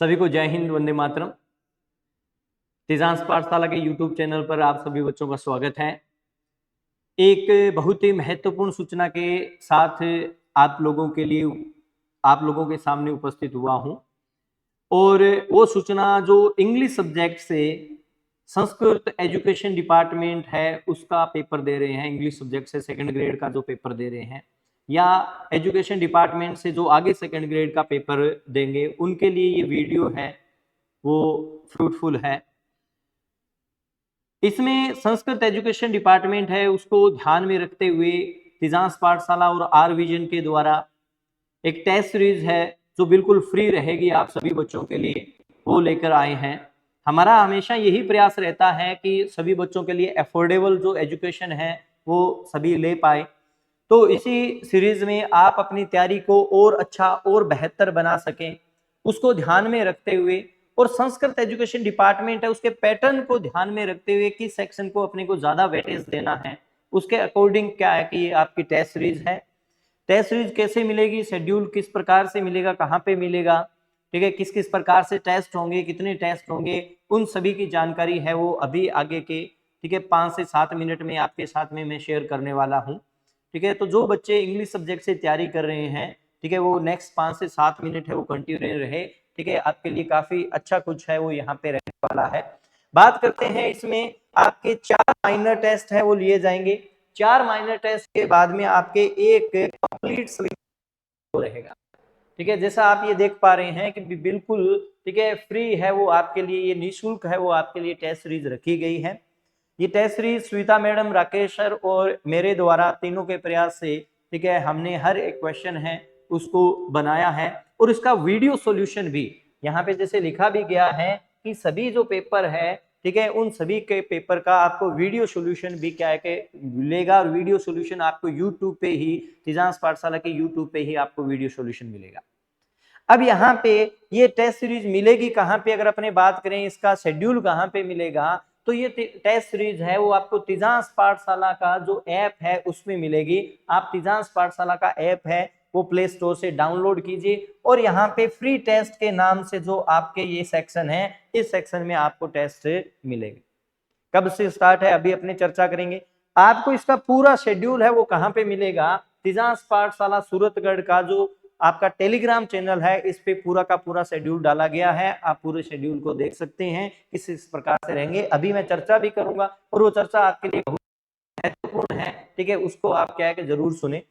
सभी को जय हिंद, वंदे मातरम। तेजांश पाठशाला के यूट्यूब चैनल पर आप सभी बच्चों का स्वागत है। एक बहुत ही महत्वपूर्ण सूचना के साथ आप लोगों के सामने उपस्थित हुआ हूं और वो सूचना जो इंग्लिश सब्जेक्ट से संस्कृत एजुकेशन डिपार्टमेंट है उसका पेपर दे रहे हैं। इंग्लिश सब्जेक्ट से सेकंड ग्रेड का जो पेपर दे रहे हैं या एजुकेशन डिपार्टमेंट से जो आगे सेकंड ग्रेड का पेपर देंगे, उनके लिए ये वीडियो है वो फ्रूटफुल है। इसमें संस्कृत एजुकेशन डिपार्टमेंट है उसको ध्यान में रखते हुए तेजांश पाठशाला और आर विजन के द्वारा एक टेस्ट सीरीज है जो बिल्कुल फ्री रहेगी आप सभी बच्चों के लिए, वो लेकर आए हैं। हमारा हमेशा यही प्रयास रहता है कि सभी बच्चों के लिए अफोर्डेबल जो एजुकेशन है वो सभी ले पाए। तो इसी सीरीज में आप अपनी तैयारी को और अच्छा और बेहतर बना सकें, उसको ध्यान में रखते हुए और संस्कृत एजुकेशन डिपार्टमेंट है उसके पैटर्न को ध्यान में रखते हुए किस सेक्शन को अपने को ज्यादा वेटेज देना है, उसके अकॉर्डिंग क्या है कि ये आपकी टेस्ट सीरीज है। टेस्ट सीरीज कैसे मिलेगी, शेड्यूल किस प्रकार से मिलेगा, कहाँ पे मिलेगा, ठीक है, किस किस प्रकार से टेस्ट होंगे, कितने टेस्ट होंगे, उन सभी की जानकारी है वो अभी आगे के, ठीक है, 5 से 7 मिनट में आपके साथ में मैं शेयर करने वाला हूँ। ठीक है, तो जो बच्चे इंग्लिश सब्जेक्ट से तैयारी कर रहे हैं, ठीक है, वो नेक्स्ट 5 से 7 मिनट है वो कंटिन्यू रहे। ठीक है, आपके लिए काफी अच्छा कुछ है वो यहाँ पे रहने वाला है। बात करते हैं, इसमें आपके 4 माइनर टेस्ट है वो लिए जाएंगे। 4 माइनर टेस्ट के बाद में आपके एक कंप्लीट सिलेबस रहेगा। ठीक है, जैसा आप ये देख पा रहे हैं कि बिल्कुल, ठीक है, फ्री है वो आपके लिए, ये निःशुल्क है वो आपके लिए टेस्ट सीरीज रखी गई है। ये test series Shweta madam, Rakesh sir और मेरे द्वारा तीनों के प्रयास से, ठीक है, हमने हर एक क्वेश्चन है उसको बनाया है और इसका वीडियो सॉल्यूशन भी यहाँ पे जैसे लिखा भी गया है कि सभी जो पेपर है, ठीक है, उन सभी के पेपर का आपको वीडियो सॉल्यूशन भी क्या है कि मिलेगा और वीडियो सॉल्यूशन आपको यूट्यूब पे ही, तेजांश पाठशाला के यूट्यूब पे ही आपको वीडियो सॉल्यूशन मिलेगा। अब यहाँ पे ये टेस्ट सीरीज मिलेगी कहाँ पे, अगर अपने बात करें इसका शेड्यूल कहाँ पे मिलेगा, तो ये टेस्ट सीरीज है वो आपको तेजांश पाठशाला का जो ऐप है उसमें मिलेगी। आप तेजांश पाठशाला का ऐप है वो प्ले स्टोर से डाउनलोड कीजिए और यहाँ पे फ्री टेस्ट के नाम से जो आपके ये सेक्शन है, इस सेक्शन में आपको टेस्ट मिलेगा। कब से स्टार्ट है अभी अपने चर्चा करेंगे। आपको इसका पूरा शेड्यूल है वो कहाँ पे मिलेगा, तेजांश पाठशाला सूरतगढ़ का जो आपका टेलीग्राम चैनल है, इस पे पूरा का पूरा शेड्यूल डाला गया है। आप पूरे शेड्यूल को देख सकते हैं किस प्रकार से रहेंगे। अभी मैं चर्चा भी करूंगा और वो चर्चा आपके लिए बहुत महत्वपूर्ण है, ठीक है, उसको आप क्या है कि जरूर सुने।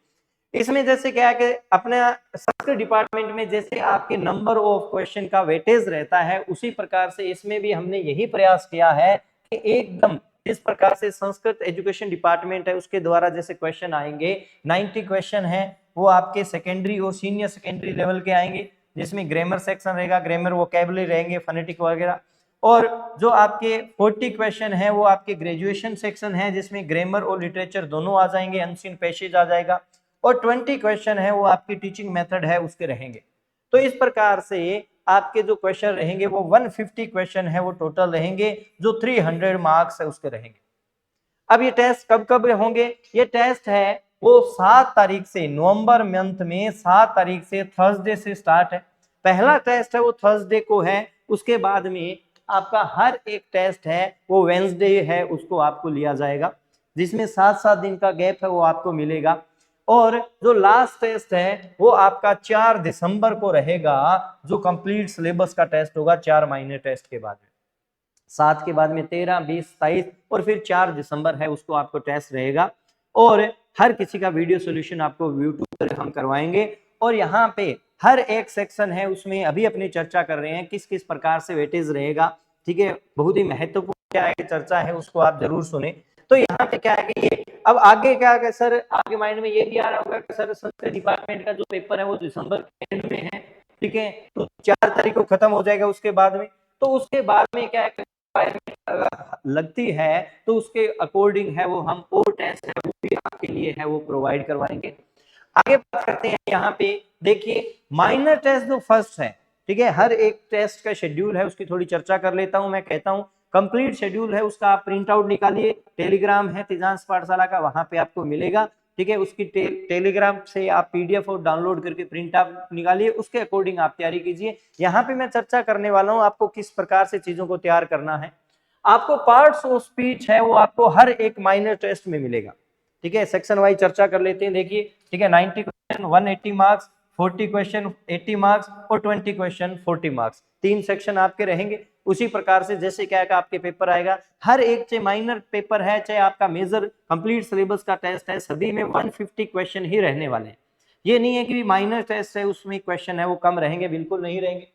इसमें जैसे क्या है कि अपने संस्कृत डिपार्टमेंट में जैसे आपके नंबर ऑफ क्वेश्चन का वेटेज रहता है, उसी प्रकार से इसमें भी हमने यही प्रयास किया है कि एकदम इस प्रकार से संस्कृत एजुकेशन डिपार्टमेंट है उसके द्वारा जैसे क्वेश्चन आएंगे, 90 क्वेश्चन है वो आपके सेकेंडरी और सीनियर सेकेंडरी लेवल के आएंगे, जिसमें ग्रामर सेक्शन रहेगा, ग्रामर वोकैबुलरी रहेंगे, फोनेटिक वगैरह। और जो आपके 40 क्वेश्चन है वो आपके ग्रेजुएशन सेक्शन है, जिसमें ग्रामर और लिटरेचर दोनों आ जाएंगे, अनसीन पैसेज आ जाएगा। और 20 क्वेश्चन है वो आपकी टीचिंग मेथड है उसके रहेंगे। तो इस प्रकार से आपके जो क्वेश्चन रहेंगे वो 150 क्वेश्चन है वो टोटल रहेंगे, जो 300 मार्क्स है उसके रहेंगे। अब ये टेस्ट कब कब होंगे, ये टेस्ट है वो 7 तारीख से, नवंबर मंथ में 7 तारीख से थर्सडे से स्टार्ट है। पहला टेस्ट है वो थर्सडे को है, उसके बाद में आपका हर एक टेस्ट है वो वेंसडे है उसको आपको लिया जाएगा, जिसमें 7-7 दिन का गैप है वो आपको मिलेगा। और जो लास्ट टेस्ट है वो आपका 4 दिसंबर को रहेगा, जो कंप्लीट सिलेबस का टेस्ट होगा 4 महीने टेस्ट के बाद में। 7 के बाद में 13, 20, 27 और फिर 4 दिसंबर है उसको आपको टेस्ट रहेगा। और हर किसी का वीडियो सॉल्यूशन आपको यूट्यूब पर हम करवाएंगे। और यहाँ पे हर एक सेक्शन है उसमें अभी अपनी चर्चा कर रहे हैं किस किस प्रकार से वेटेज रहेगा। ठीक है, बहुत ही महत्वपूर्ण क्या है चर्चा है उसको आप जरूर सुने। तो यहाँ पे क्या है कि ये अब आगे क्या है सर, आपके माइंड में ये भी आ रहा होगा कि सर संस्कृत डिपार्टमेंट का जो पेपर है वो दिसंबर के एंड में है, ठीक है, तो 4 तारीख को खत्म हो जाएगा उसके बाद में। तो उसके बाद में क्या है लगती है तो उसके अकॉर्डिंग है वो हम और टेस्ट है वो भी आपके लिए है वो प्रोवाइड करवाएंगे। आगे बात करते हैं, यहाँ पे देखिए माइनर टेस्ट जो फर्स्ट है, ठीक है, हर एक टेस्ट का शेड्यूल है उसकी थोड़ी चर्चा कर लेता हूं। मैं कहता हूं कंप्लीट शेड्यूल है उसका आप प्रिंट आउट निकालिए, टेलीग्राम है तेजांश पाठशाला का, वहां पे आपको मिलेगा। ठीक है, उसकी टेलीग्राम से आप पीडीएफ और डाउनलोड करके प्रिंट आप निकालिए, उसके अकॉर्डिंग आप तैयारी कीजिए। यहाँ पे मैं चर्चा करने वाला हूँ आपको किस प्रकार से चीजों को तैयार करना है। आपको पार्ट्स ऑफ स्पीच है वो आपको हर एक माइनर टेस्ट में मिलेगा, ठीक है। सेक्शन वाइज चर्चा कर लेते हैं, देखिए, ठीक है। 90 क्वेश्चन 180 मार्क्स, 40 क्वेश्चन 80 मार्क्स और 20 क्वेश्चन 40 मार्क्स, 3 सेक्शन आपके रहेंगे। उसी प्रकार से जैसे क्या है आपके पेपर आएगा, हर एक चाहे माइनर पेपर है चाहे आपका मेजर कंप्लीट सिलेबस का टेस्ट है, सभी में 150 क्वेश्चन ही रहने वाले हैं। ये नहीं है कि माइनर टेस्ट है उसमें क्वेश्चन है वो कम रहेंगे, बिल्कुल नहीं रहेंगे।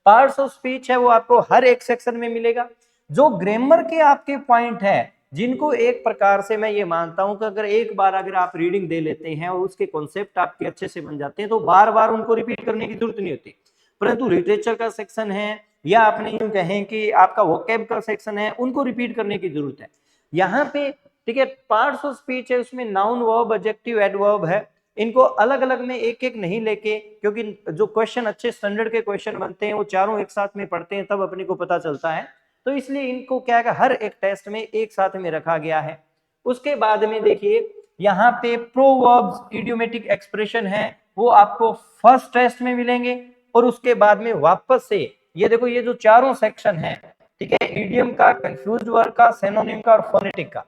पार्ट्स ऑफ स्पीच है वो आपको हर एक सेक्शन में मिलेगा। जो ग्रामर के आपके पॉइंट है जिनको एक प्रकार से मैं ये मानता हूं कि अगर एक बार अगर आप रीडिंग दे लेते हैं और उसके कॉन्सेप्ट आपके अच्छे से बन जाते हैं तो बार बार उनको रिपीट करने की जरूरत नहीं होती। परंतु लिटरेचर का सेक्शन है या आपने यूं कहें कि आपका वोकैब का सेक्शन है, उनको रिपीट करने की जरूरत है यहाँ पे, ठीक है। पार्ट्स ऑफ स्पीच है उसमें नाउन वर्ब एडजेक्टिव एडवर्ब है, इनको अलग अलग में एक एक नहीं लेके, क्योंकि जो क्वेश्चन अच्छे स्टैंडर्ड के क्वेश्चन बनते हैं वो चारों एक साथ में पढ़ते हैं तब अपने को पता चलता है, तो इसलिए इनको क्या है हर एक टेस्ट में एक साथ में रखा गया है। उसके बाद में देखिए यहाँ पे प्रोवर्ब्स इडियोमेटिक एक्सप्रेशन है वो आपको फर्स्ट टेस्ट में मिलेंगे, और उसके बाद में वापस से ये देखो ये जो चारों सेक्शन है, ठीक है, इडियम का, कंफ्यूज्ड वर्ड का, सिनोनिम का और फोनेटिक का,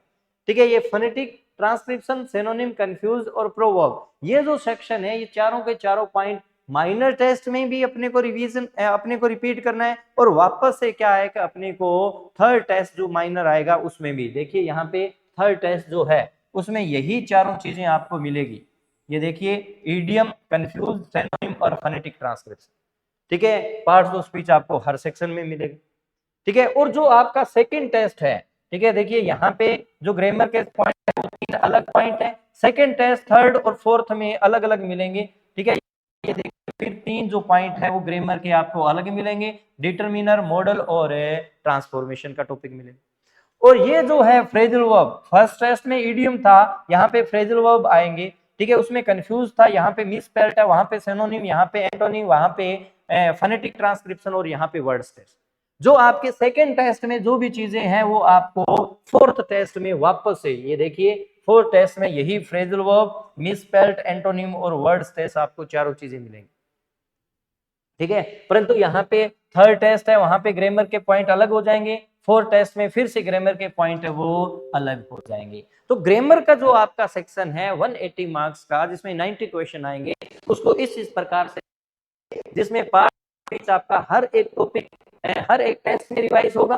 ठीक है। ये फोनेटिक, ट्रांसक्रिप्शन, सिनोनिम, कंफ्यूज और प्रोवर्ब, ये जो सेक्शन है ये चारों के चारों पॉइंट माइनर टेस्ट में भी अपने को रिवीजन अपने को रिपीट करना है, और वापस से क्या है कि अपने को थर्ड टेस्ट जो माइनर आएगा उसमें भी देखिए यहाँ पे थर्ड टेस्ट जो है उसमें यही चारों चीजें आपको मिलेगी। ये देखिए इडियम, कंफ्यूज, सिनोनिम और फोनेटिक ट्रांसक्रिप्शन, ठीक है। पार्ट्स ऑफ स्पीच आपको हर सेक्शन में मिलेगा, ठीक है। और जो आपका सेकंड टेस्ट है, ठीक है, देखिए यहाँ पे जो ग्रामर के पॉइंट है वो 3 अलग पॉइंट है, सेकंड टेस्ट थर्ड और फोर्थ में अलग अलग मिलेंगे, ठीक है। ये देखिए फिर 3 जो पॉइंट है वो ग्रामर के आपको अलग मिलेंगे, डिटरमिनर, मॉडल और ट्रांसफॉर्मेशन का टॉपिक मिलेगा। और ये जो है फ्रेजल वर्ब, फर्स्ट टेस्ट में इडियम था, यहाँ पे फ्रेजल वर्ब आएंगे, ठीक है। उसमें कंफ्यूज था, यहाँ पे मिसस्पेल्ड है, वहां पे सिनोनिम, यहाँ पे एंटोनिम, वहां पे फोनेटिक ट्रांसक्रिप्शन और यहाँ पे वर्ड टेस्ट। जो आपके सेकेंड टेस्ट में जो भी चीजें हैं वो आपको फोर्थ टेस्ट में वापस से, ये देखिए फोर्थ टेस्ट में यही फ्रेजल वर्ब, मिसस्पेल्ड, एंटोनिम और वर्ड टेस्ट आपको चारों चीजें मिलेंगी, ठीक है। परंतु यहाँ पे थर्ड टेस्ट है वहां पे ग्रामर के पॉइंट अलग हो जाएंगे, फोर्थ टेस्ट में फिर से ग्रामर के पॉइंट है वो अलग हो जाएंगे। तो ग्रामर का जो आपका सेक्शन है 180 मार्क्स का जिसमें 90 क्वेश्चन आएंगे, उसको इस प्रकार से, जिसमें पार्ट आपका हर एक टॉपिक हर एक टेस्ट में रिवाइज होगा,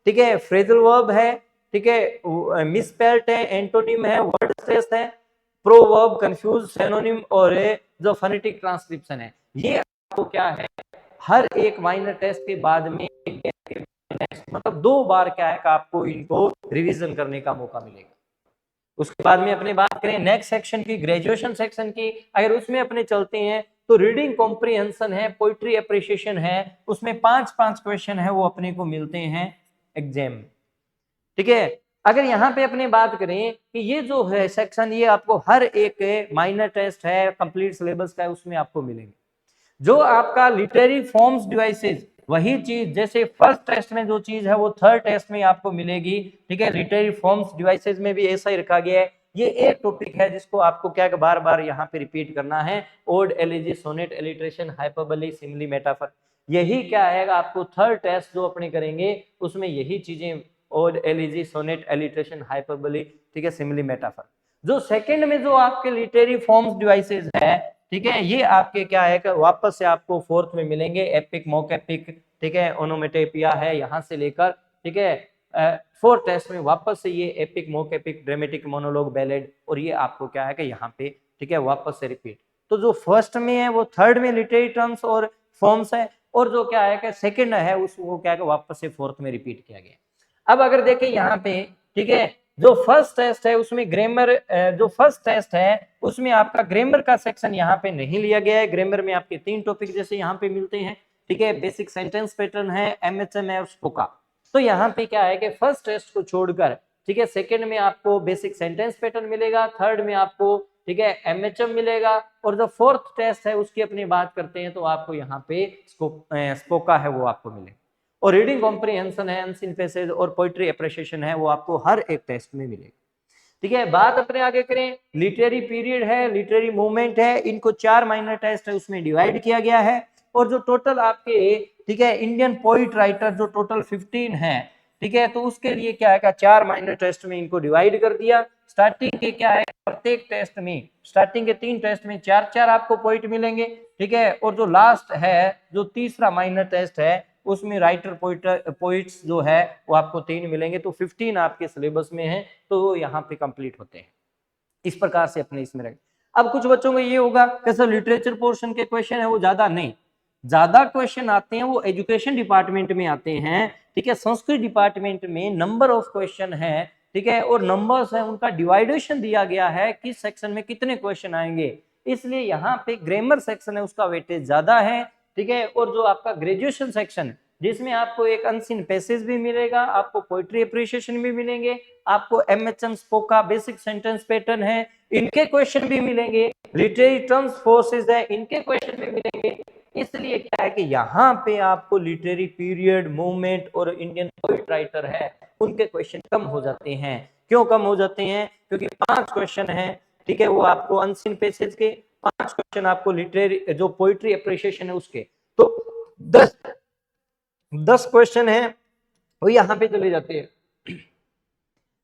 ठीक है। फ्रेजल वर्ब है, ठीक है, मिसस्पेल्ड है, एंटोनिम है, वर्ड टेस्ट है, प्रोवर्ब, कंफ्यूज, सिनोनिम और जो फोनेटिक ट्रांसक्रिप्शन है, ये आपको क्या है हर एक माइनर टेस्ट के बाद में मतलब 2 बार क्या है कि आपको इनको रिवीजन करने का मौका मिलेगा। उसके बाद में अपने बात करें नेक्स्ट सेक्शन की, ग्रेजुएशन सेक्शन की, अगर उसमें अपने चलते हैं तो रीडिंग कॉम्प्रिहेंशन है, पोइट्री एप्रिसिएशन है, उसमें 5-5 क्वेश्चन है वो अपने को मिलते हैं एग्जाम में, ठीक है। अगर यहाँ पे अपने बात करें कि ये जो है सेक्शन ये आपको हर एक माइनर टेस्ट है कंप्लीट सिलेबस का है उसमें आपको मिलेंगे। जो आपका लिटरेरी फॉर्म्स डिवाइसेस, वही चीज जैसे फर्स्ट टेस्ट में जो चीज है वो थर्ड टेस्ट में आपको मिलेगी, ठीक है। लिटरेरी फॉर्म्स डिवाइसेस में भी ऐसा ही रखा गया है। ये एक टॉपिक है जिसको आपको क्या बार बार यहाँ पे रिपीट करना है, ode, elegy, sonnet, alliteration, hyperbole, simile, metaphor, यही क्या है आपको थर्ड टेस्ट जो अपने करेंगे उसमें यही चीजें, ode, elegy, sonnet, alliteration, hyperbole, ठीक है, सिमिली, मेटाफर। जो सेकंड में जो आपके लिटरेरी फॉर्म्स डिवाइसेस है, ठीक है, ये आपके क्या है कि वापस से आपको फोर्थ में मिलेंगे, एपिक, मॉक एपिक, ठीक है, ओनोमेटोपिया है यहाँ से लेकर, ठीक है, फोर्थ टेस्ट में वापस से ये epic, mock epic, dramatic, monologue, ballad, और ये आपको क्या है कि यहाँ पे, ठीक है, वापस से रिपीट। तो जो फर्स्ट में है वो थर्ड में लिटरेरी टर्म्स और फॉर्म्स है, और जो क्या है कि सेकंड है उसको क्या है कि वापस से फोर्थ में रिपीट किया गया। अब अगर देखें यहाँ पे, ठीक है, जो फर्स्ट टेस्ट है उसमें ग्रामर, जो फर्स्ट टेस्ट है उसमें आपका ग्रामर का सेक्शन यहाँ पे नहीं लिया गया है। ग्रामर में आपके 3 टॉपिक जैसे यहाँ पे मिलते हैं, ठीक है, बेसिक सेंटेंस पैटर्न है, एमएचएम है और स्पोका। तो यहाँ पे क्या है कि फर्स्ट टेस्ट को छोड़कर, ठीक है, सेकंड में आपको बेसिक सेंटेंस पैटर्न मिलेगा, थर्ड में आपको, ठीक है, एमएचएम मिलेगा, और जो फोर्थ टेस्ट है उसकी अपनी बात करते हैं तो आपको यहाँ पे स्पोका है वो आपको मिलेगा, और रीडिंग कॉम्प्रिहेंशन है, अनसीन पैसेज और पोइट्री एप्रिसिएशन है वो आपको हर एक टेस्ट में मिलेगा। ठीक है, बात अपने आगे करें, लिटरेरी पीरियड है, लिटरेरी मूवमेंट है, इनको 4 माइनर टेस्ट है उसमें डिवाइड किया गया है। और जो टोटल आपके, ठीक है, इंडियन पोइट राइटर जो टोटल 15 है, ठीक है, तो उसके लिए क्या है, 4 माइनर टेस्ट में इनको डिवाइड कर दिया। स्टार्टिंग के क्या है, प्रत्येक टेस्ट में, स्टार्टिंग के 3 टेस्ट में 4-4 आपको पॉइंट मिलेंगे, ठीक है, और जो लास्ट है, जो तीसरा माइनर टेस्ट है, उसमें राइटर पोइट्स जो है वो आपको 3 मिलेंगे, तो 15 आपके सिलेबस में है, तो यहाँ पे कंप्लीट होते हैं। इस प्रकार से अपने इसमें रखें। अब कुछ बच्चों को ये होगा कैसे लिटरेचर पोर्शन के क्वेश्चन है वो ज्यादा नहीं, ज्यादा क्वेश्चन आते हैं वो एजुकेशन डिपार्टमेंट में आते हैं, ठीक है, संस्कृत डिपार्टमेंट में नंबर ऑफ क्वेश्चन है, ठीक है, और नंबर्स है उनका डिवाइडेशन दिया गया है किस सेक्शन में कितने क्वेश्चन आएंगे, इसलिए यहाँ पे ग्रामर सेक्शन है उसका वेटेज ज्यादा है, ठीक है। और जो आपका ग्रेजुएशन सेक्शन जिसमें आपको एक अनसीन पैसेज भी मिलेगा, आपको पोइट्री अप्रिशिएशन भी मिलेंगे, आपको एमएचएम स्पोका बेसिक सेंटेंस पैटर्न है इनके क्वेश्चन भी मिलेंगे, लिटरेरी टर्म्स फोर्सेस है इनके क्वेश्चन भी मिलेंगे। इसलिए क्या है कि यहाँ पे आपको लिटरेरी पीरियड, मूवमेंट और इंडियन पोइट राइटर है उनके क्वेश्चन कम हो जाते हैं। क्यों कम हो जाते हैं? क्योंकि 5 क्वेश्चन है, ठीक है, वो आपको अनसीन पैसेज के, 5 क्वेश्चन आपको लिटरेरी जो पोइट्री अप्रिशिएशन है उसके, तो 10 क्वेश्चन है वो यहाँ पे चले जाते हैं।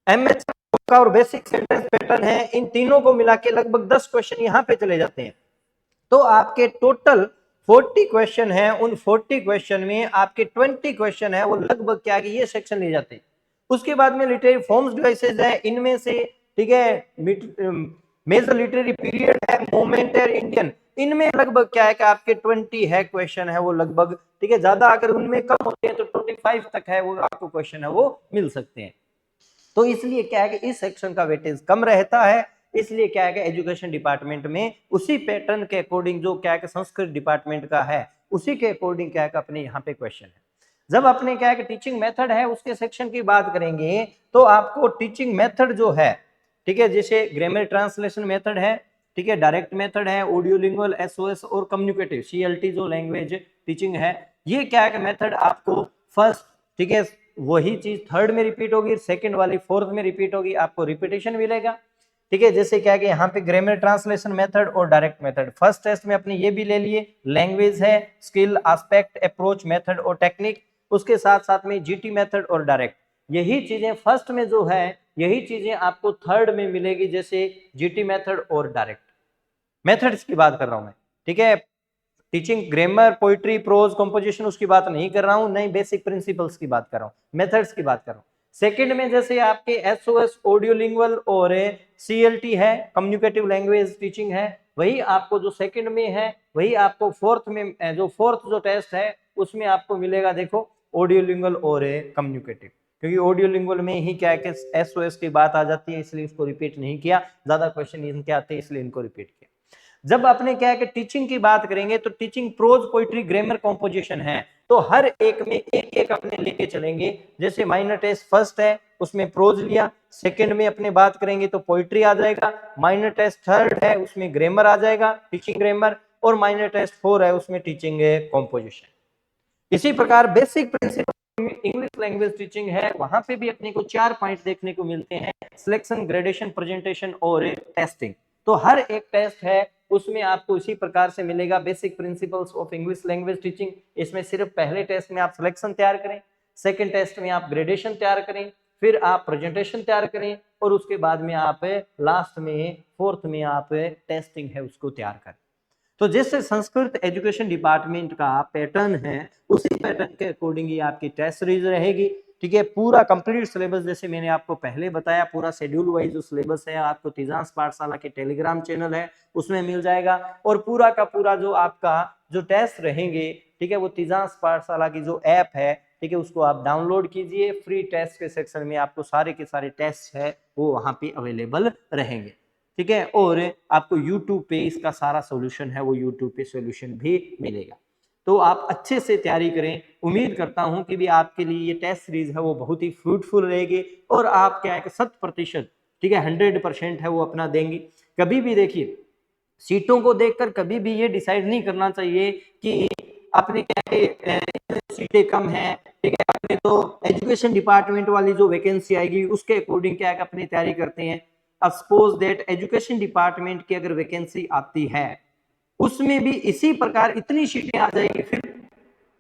एमएच का और बेसिक सेंटेंस पैटर्न है, इन तीनों को मिला के लगभग 10 क्वेश्चन यहाँ पे चले जाते हैं। तो आपके टोटल 40 क्वेश्चन है, उन 40 क्वेश्चन में आपके 20 क्वेश्चन है वो लगभग क्या कि ये सेक्शन ले जाते हैं। उसके बाद में लिटरेरी फॉर्म्स डिवाइसेस है, इनमें से, ठीक है, मेजर लिटरेरी पीरियड है, मूवमेंट है, इंडियन, इनमें लगभग क्या है कि आपके 20 है क्वेश्चन है वो लगभग, ठीक है, ज्यादा अगर उनमें कम होते हैं तो 25 तक है वो आपको क्वेश्चन है वो मिल सकते हैं। तो इसलिए क्या है कि इस सेक्शन का वेटेज कम रहता है, इसलिए क्या है कि एजुकेशन डिपार्टमेंट में उसी पैटर्न के अकॉर्डिंग जो क्या है कि संस्कृत डिपार्टमेंट का है उसी के अकॉर्डिंग क्या है कि अपने यहाँ पे क्वेश्चन है। जब अपने क्या है कि टीचिंग मेथड है उसके सेक्शन की बात करेंगे तो आपको टीचिंग मेथड जो है, ठीक है, जैसे ग्रामर ट्रांसलेशन मेथड है, ठीक है, डायरेक्ट मेथड है, ऑडियो लिंगुअल, एसओएस और कम्युनिकेटिव सीएलटी जो लैंग्वेज टीचिंग है, ये क्या है कि मेथड आपको फर्स्ट, ठीक है, वही चीज थर्ड में रिपीट होगी, सेकंड वाली फोर्थ में रिपीट होगी, आपको रिपीटेशन मिलेगा, ठीक है। जैसे क्या कि यहाँ पे ग्रामर ट्रांसलेशन मेथड और डायरेक्ट मेथड, फर्स्ट टेस्ट में अपने ये भी ले लिए, लैंग्वेज है, स्किल, एस्पेक्ट, अप्रोच, मेथड और टेक्निक, उसके साथ साथ में जीटी मेथड और डायरेक्ट, यही चीजें फर्स्ट में जो है यही चीजें आपको थर्ड में मिलेगी, जैसे जीटी मेथड और डायरेक्ट मेथड्स की बात कर रहा हूं मैं, ठीक है। Teaching grammar, poetry, prose, composition उसकी बात नहीं कर रहा हूं, नहीं, बेसिक प्रिंसिपल्स की बात कर रहा हूं, मेथड्स की बात कर रहा हूं। सेकंड में जैसे आपके एसओएस, ऑडियो लिंगुअल और सीएलटी है, कम्युनिकेटिव लैंग्वेज टीचिंग है, वही आपको जो सेकंड में है वही आपको फोर्थ में, जो फोर्थ जो टेस्ट है उसमें आपको मिलेगा, देखो, ऑडियो लिंगुअल और कम्युनिकेटिव, क्योंकि ऑडियो लिंगुअल में ही क्या है कि एसओएस की बात आ जाती है, इसलिए इसको रिपीट नहीं किया, ज्यादा क्वेश्चन इनके आते हैं इसलिए इनको रिपीट किया। जब आपने क्या है कि टीचिंग की बात करेंगे तो teaching prose, poetry, grammar, composition है, तो हर एक में एक एक अपने लेके चलेंगे। जैसे माइनर टेस्ट फर्स्ट है उसमें प्रोज लिया, सेकंड में अपने बात करेंगे तो पोइट्री आ जाएगा, माइनर टेस्ट थर्ड है उसमें ग्रामर आ जाएगा, टीचिंग ग्रामर, और माइनर टेस्ट 4 है उसमें टीचिंग कॉम्पोजिशन। इसी प्रकार basic principle English language teaching है, वहां पे भी अपने को 4 पॉइंट देखने को मिलते हैं, सिलेक्शन, ग्रेडेशन, प्रेजेंटेशन और टेस्टिंग। तो हर एक टेस्ट है उसमें आपको इसी प्रकार से मिलेगा, basic principles of English language teaching, इसमें सिर्फ पहले टेस्ट में आप सिलेक्शन तैयार करें, सेकंड टेस्ट में आप ग्रेडेशन तैयार करें, फिर आप प्रेजेंटेशन तैयार करें, और उसके बाद में आप लास्ट में फोर्थ में आप टेस्टिंग है उसको तैयार करें। तो जैसे संस्कृत एजुकेशन डिपार्टमेंट का पैटर्न है उसी पैटर्न के अकॉर्डिंग ही आपकी टेस्ट सीरीज रहेगी, ठीक है। पूरा कंप्लीट सिलेबस जैसे मैंने आपको पहले बताया, पूरा शेड्यूल वाइज जो सिलेबस है आपको तेजांश पाठशाला के टेलीग्राम चैनल है उसमें मिल जाएगा, और पूरा का पूरा जो आपका जो टेस्ट रहेंगे, ठीक है, वो तेजांश पाठशाला की जो ऐप है, ठीक है, उसको आप डाउनलोड कीजिए, फ्री टेस्ट के सेक्शन में आपको सारे के सारे टेस्ट है वो वहां पे अवेलेबल रहेंगे, ठीक है। और आपको YouTube पे इसका सारा सॉल्यूशन है वो YouTube पे सॉल्यूशन भी मिलेगा। तो आप अच्छे से तैयारी करें, उम्मीद करता हूं कि भी आपके लिए ये टेस्ट सीरीज है वो बहुत ही फ्रूटफुल रहेगी, और आप क्या है 100%, ठीक है, 100% है वो अपना देंगे। कभी भी देखिए सीटों को देखकर कभी भी ये डिसाइड नहीं करना चाहिए कि आपने क्या है सीटें कम है, ठीक है, अपने तो एजुकेशन डिपार्टमेंट वाली जो वैकेंसी आएगी उसके अकॉर्डिंग क्या है अपनी तैयारी करते हैं, सपोज दैट एजुकेशन डिपार्टमेंट की अगर वैकेंसी आती है, उसमें भी इसी प्रकार इतनी सीटें आ जाएगी। फिर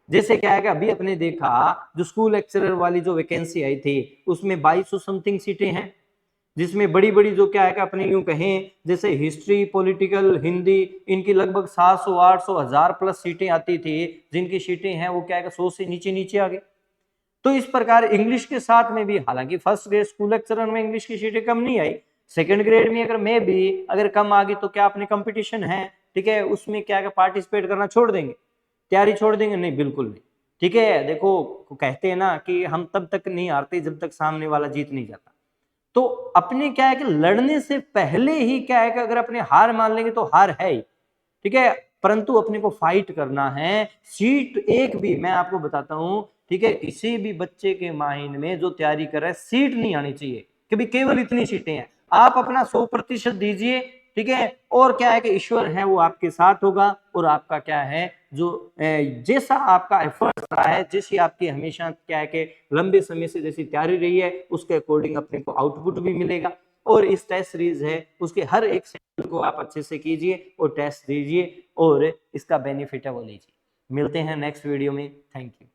जैसे क्या है कि अभी अपने देखा जो स्कूल लेक्चरर वाली जो वैकेंसी आई थी उसमें 2200 समथिंग सीटें हैं, जिसमें बड़ी बड़ी जो क्या है कि अपने यूं कहें जैसे हिस्ट्री, पॉलिटिकल, हिंदी, इनकी लगभग 700 800 1000 प्लस सीटें आती थी, जिनकी सीटें हैं वो क्या है कि 100 से नीचे नीचे आ गए। तो इस प्रकार इंग्लिश के साथ में भी, हालांकि फर्स्ट ग्रेड स्कूल लेक्चरर में इंग्लिश की सीटें कम नहीं आई, सेकंड ग्रेड में अगर मैं भी अगर कम आ गई तो क्या अपने कंपटीशन है, ठीक है, उसमें क्या है पार्टिसिपेट करना छोड़ देंगे, तैयारी छोड़ देंगे? नहीं, बिल्कुल नहीं। ठीक है, देखो कहते हैं ना कि हम तब तक नहीं हारते जब तक सामने वाला जीत नहीं जाता। तो अपने क्या है कि लड़ने से पहले ही क्या है कि अगर अपने हार मान लेंगे तो हार है ही, ठीक है, परंतु अपने को फाइट करना है। सीट एक भी मैं आपको बताता हूं, ठीक है, किसी भी बच्चे के माइंड में जो तैयारी कर रहा है सीट नहीं आनी चाहिए कि भी केवल इतनी सीटें हैं। आप अपना 100% दीजिए, ठीक है, और क्या है कि ईश्वर है वो आपके साथ होगा, और आपका क्या है जो जैसा आपका एफर्ट रहा है, जैसी आपकी हमेशा क्या है कि लंबे समय से जैसी तैयारी रही है उसके अकॉर्डिंग अपने को आउटपुट भी मिलेगा। और इस टेस्ट सीरीज है उसके हर एक सेक्शन को आप अच्छे से कीजिए और टेस्ट दीजिए और इसका बेनिफिट है वो लीजिए। मिलते हैं नेक्स्ट वीडियो में। Thank you.